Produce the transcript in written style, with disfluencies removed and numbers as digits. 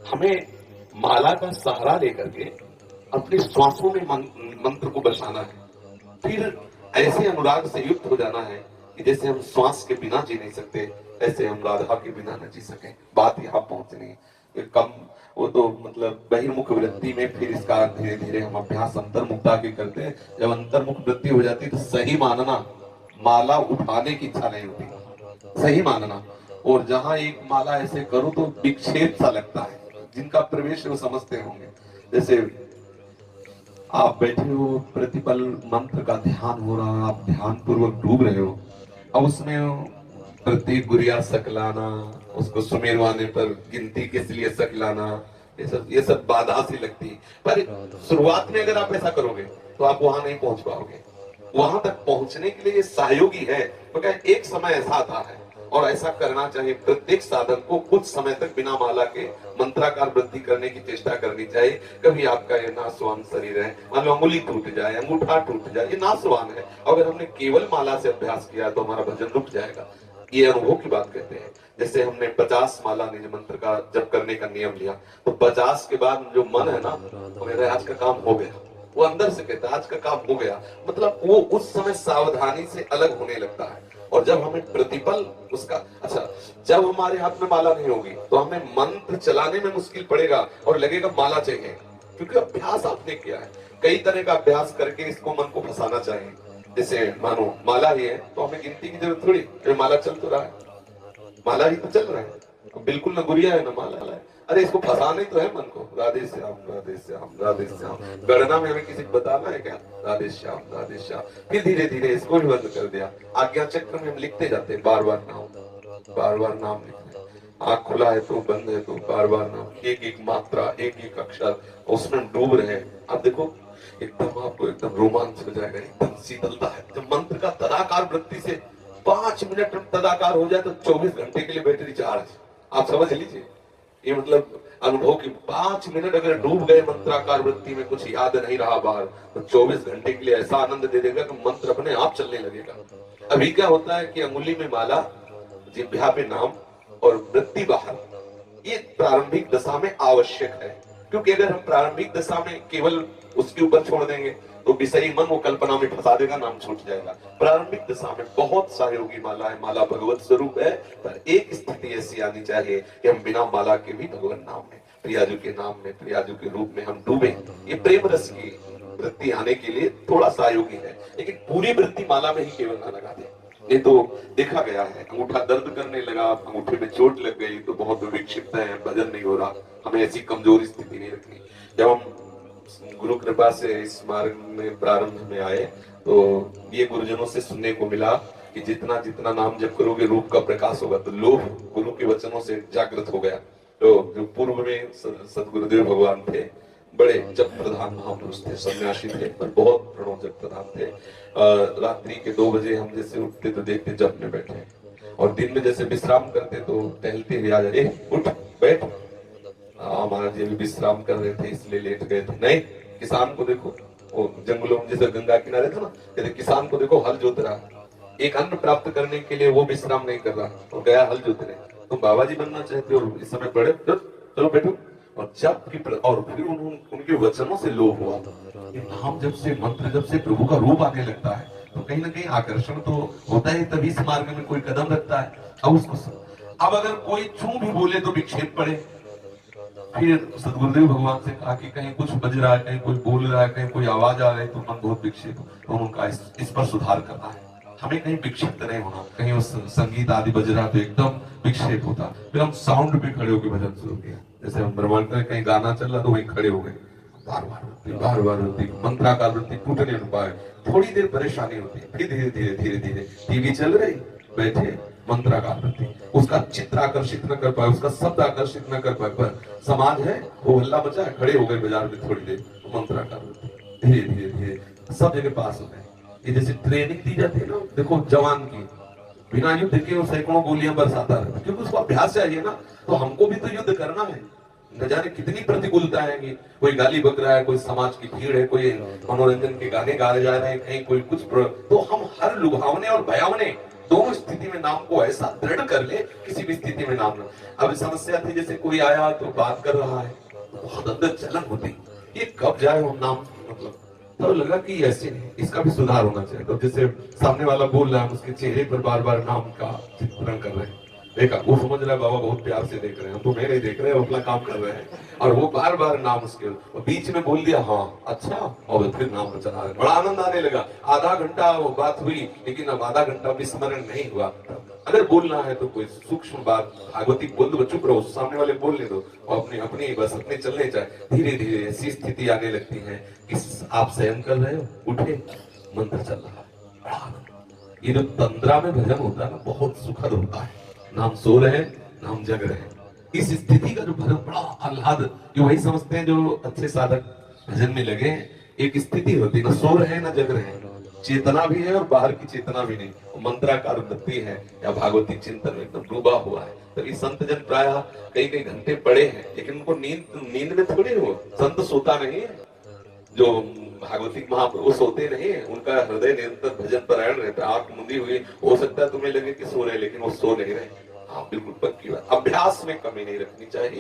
हमें माला का सहारा लेकर के अपने श्वासों में मंत्र को बसाना है। फिर ऐसे अनुराग से युक्त हो जाना है कि जैसे हम श्वास के बिना जी नहीं सकते, ऐसे हम राधा के बिना न जी सके। बात यहाँ पहुंचनी है। कम वो तो मतलब बहिर्मुख वृत्ति में, फिर इसका धीरे धीरे हम अभ्यास अंतर्मुखता के करते हैं। जब अंतर्मुख वृत्ति हो जाती है तो सही मानना, माला उठाने की इच्छा नहीं होती, सही मानना। और जहां एक माला ऐसे करूं तो विक्षेप सा लगता है, जिनका प्रवेश वो समझते होंगे। जैसे आप बैठे हो, प्रतिपल मंत्र का ध्यान हो रहा, आप ध्यान पूर्वक डूब रहे हो, अब उसमें प्रत्येक गुरिया सकलाना, उसको सुमेरु आने पर गिनती किस लिए सकलाना, ये सब बाधा सी लगती है। पर शुरुआत में अगर आप ऐसा करोगे तो आप वहां नहीं पहुंच पाओगे। वहां तक पहुंचने के लिए ये सहयोगी है। मगर एक समय ऐसा आता है, और ऐसा करना चाहिए प्रत्येक साधक को, कुछ समय तक बिना माला के मंत्राकार वृद्धि करने की चेष्टा करनी चाहिए। कभी आपका ये नाशवान शरीर है, मान लो अंगुली टूट जाए, अंगूठा टूट जाए, ये नाशवान है। अगर हमने केवल माला से अभ्यास किया तो हमारा भजन रुक जाएगा। ये अनुभव की बात कहते हैं। जैसे हमने 50 माला निज मंत्र का जप करने का नियम लिया, तो 50 के बाद जो मन है ना, वो मेरा आज का काम हो गया, वो अंदर से कहता है आज का काम हो गया। मतलब वो उस समय सावधानी से अलग होने लगता है। और जब हमें प्रतिपल उसका, अच्छा, जब हमारे हाथ में माला नहीं होगी तो हमें मंत्र चलाने में मुश्किल पड़ेगा और लगेगा माला चाहिए, क्योंकि अभ्यास आपने किया है। कई तरह का अभ्यास करके इसको मन को फंसाना चाहिए। जैसे मानो माला ही है तो हमें गिनती की जरूरत थोड़ी, माला चल तो रहा है, माला ही तो चल रहा है, बिल्कुल ना गुरिया है ना माला है। अरे इसको फंसाने तो है मन को, राधे श्याम राधे श्याम राधे श्याम। गणना में हमें किसी को बताना है क्या, राधे श्याम राधे श्याम। फिर धीरे धीरे इसको भी बंद कर दिया। आज्ञा चक्र में हम लिखते जाते हैं बार बार नाम, बार बार नाम लिखते हैं। आँख खुला है तो बंद है तो बार बार नाम, एक एक मात्रा, एक एक अक्षर, उसमें हम डूब रहे हैं। अब देखो एकदम आपको एकदम रोमांच हो जाएगा, एकदम शीतलता है। जब मंत्र का तदाकार वृत्ति से 5 मिनट में तदाकार हो जाए तो 24 घंटे के लिए बैटरी चार्ज। आप समझ लीजिए, ये मतलब अनुभव की 5 मिनट अगर डूब गए मंत्राकार वृत्ति में, कुछ याद नहीं रहा बाहर, तो 24 घंटे के लिए ऐसा आनंद दे देगा कि मंत्र अपने आप चलने लगेगा। अभी क्या होता है कि अंगुली में माला, जिह्वा पे नाम और वृत्ति बाहर, ये प्रारंभिक दशा में आवश्यक है। क्योंकि अगर हम प्रारंभिक दशा में केवल उसके ऊपर छोड़ देंगे तो विषयी मन वो कल्पना में फंसा देगा, नाम छूट जाएगा। प्रारंभिक दशा में बहुत सहयोगी माला है, माला भगवत स्वरूप है। पर एक स्थिति ऐसी आनी चाहिए कि हम बिना माला के भी भगवान नाम में, प्रियाजू के नाम में, प्रियाजू के रूप में हम डूबे। ये प्रेम रस की वृत्ति आने के लिए थोड़ा सहयोगी है, लेकिन पूरी वृत्ति माला में ही केवल ना लगा दे। ये तो देखा गया है, अंगूठा दर्द करने लगा, अंगूठे में चोट लग गई तो बहुत विक्षिप्त है, भजन नहीं हो रहा। हमें ऐसी कमजोर स्थिति नहीं रखनी। जब हम गुरु कृपा से इस मार्ग में प्रारंभ में आए तो ये गुरुजनों से सुनने को मिला कि जितना जितना नाम जप करोगे रूप का प्रकाश होगा। तो लोभ गुरु के वचनों से जागृत हो गया। तो जो पूर्व में सदगुरुदेव भगवान थे, बड़े जप प्रधान महापुरुष थे, सन्यासी थे, पर बहुत प्रणव जप प्रधान थे। रात्रि के 2 बजे हम जैसे उठते तो देखते जप में बैठे, और दिन में जैसे विश्राम करते तो टहलते हुए आ जाए, उठ बैठ। महाराज जी भी विश्राम कर रहे थे इसलिए लेट गए थे। नहीं, किसान को देखो, वो जंगलों में जैसे गंगा किनारे था ना, कहते किसान को देखो हल जोत रहा, एक अन्न प्राप्त करने के लिए वो विश्राम नहीं कर रहा, तो गया हल जोतने। तुम बाबा जी बनना चाहते हो, इस समय पढ़े, चलो बैठो। और जब की और फिर उनके वचनों से लोभ हुआ। नाम जब से, मंत्र जब से प्रभु का रूप आने लगता है तो कहीं ना कहीं आकर्षण तो होता है, तभी इस मार्ग में कोई कदम रखता है। अब अगर कोई चू भी बोले तो विक्षेप पड़े। फिर सदगुरुदेव भगवान से कहा कि कहीं कुछ बज रहा है, कहीं कोई बोल रहा है, कहीं कोई आवाज आ रही है तो मन बहुत विक्षेप, तो उनका इस पर सुधार करना है। हमें कहीं विक्षिप्त नहीं होना, कहीं उस संगीत आदि बज रहा तो एकदम विक्षेप होता। फिर हम साउंड पे खड़े होकर भजन शुरू किया। जैसे हम ब्रह्मांड में कहीं गाना चल रहा तो वहीं खड़े हो गए, बार बार होती मंत्राकार वृत्ति टूटने न पाए। थोड़ी देर परेशानी होती, फिर धीरे धीरे धीरे धीरे टीवी चल रही, बैठे मंत्राकार वृत्ति, उसका चित्र आकर्षित न कर पाए, उसका शब्द आकर्षित न कर पाए, पर समाज है वो हल्ला मचा है, खड़े हो गए बाजार में थोड़ी देर, मंत्राकार वृत्ति धीरे धीरे धीरे सब जगह पास हो गए। ये जैसे ट्रेनिंग दी जाती है ना, देखो जवान की, बिना युद्ध के वो सैकड़ों गोलियां बरसाता रहता है, क्योंकि उसको अभ्यास चाहिए ना। तो हमको भी तो युद्ध करना है। न जाने कितनी प्रतिकूलता है कि कोई गाली बक रहा है, कोई समाज की भीड़ है, कोई मनोरंजन के गाने गा जा रहे हैं, कहीं कोई कुछ तो हम हर लुभावने और भयावने दोनों स्थिति में नाम को ऐसा दृढ़ कर ले, किसी भी स्थिति में नाम ना। अब समस्या थी, जैसे कोई आया तो बात कर रहा है, बहुत अंदर जलन होती, ये कब जाए वो नाम, मतलब तो लगा कि ऐसे नहीं, इसका भी सुधार होना चाहिए। तो जैसे सामने वाला बोल रहा है, उसके चेहरे पर बार बार नाम का चित्रण कर रहे हैं, देखा वो समझ रहा है बाबा बहुत प्यार से देख रहे हैं, तो नहीं देख रहे हैं, अपना काम कर रहे हैं, और वो बार बार नाम उसके बीच में बोल दिया हाँ अच्छा, और फिर नाम चला रहे, बड़ा आनंद आने लगा। आधा घंटा वो बात हुई, लेकिन अब आधा घंटा भी स्मरण नहीं हुआ। अगर बोलना है तो कोई सूक्ष्म बात भागवती बोल दो, चुप रहो, सामने वाले बोलने दो, और अपने अपने बस अपने चलने जाए। धीरे धीरे ऐसी स्थिति आने लगती है कि आप संयम कर रहे हो, उठे, मंत्र चल रहा है, बड़ा आनंद। ये जो तंद्रा में भजन होता है ना, बहुत सुखद होता है। नाम सो रहे हैं, नाम जग रहे हैं, इस स्थिति का जो भजन बड़ा आह्लाद, जो वही समझते हैं जो अच्छे साधक भजन में लगे हैं। एक स्थिति होती है, ना सो रहे हैं ना जग रहे हैं, चेतना भी है और बाहर की चेतना भी नहीं, मंत्राकार वृत्ति है या भागवती चिंतन में एकदम डूबा हुआ है। तभी संत जन प्रायः कई कई घंटे पड़े हैं, लेकिन उनको नींद में थोड़ी हो, संत सोता नहीं है, जो भागवती महाप्रभु सोते नहीं है, उनका हृदय निरंतर भजन परायण रहता है। आंख मुंदी हुई, हो सकता है तुम्हें लगे कि सो रहे, लेकिन वो सो नहीं रहे। हाँ बिल्कुल पक्की बात, अभ्यास में कमी नहीं रखनी चाहिए।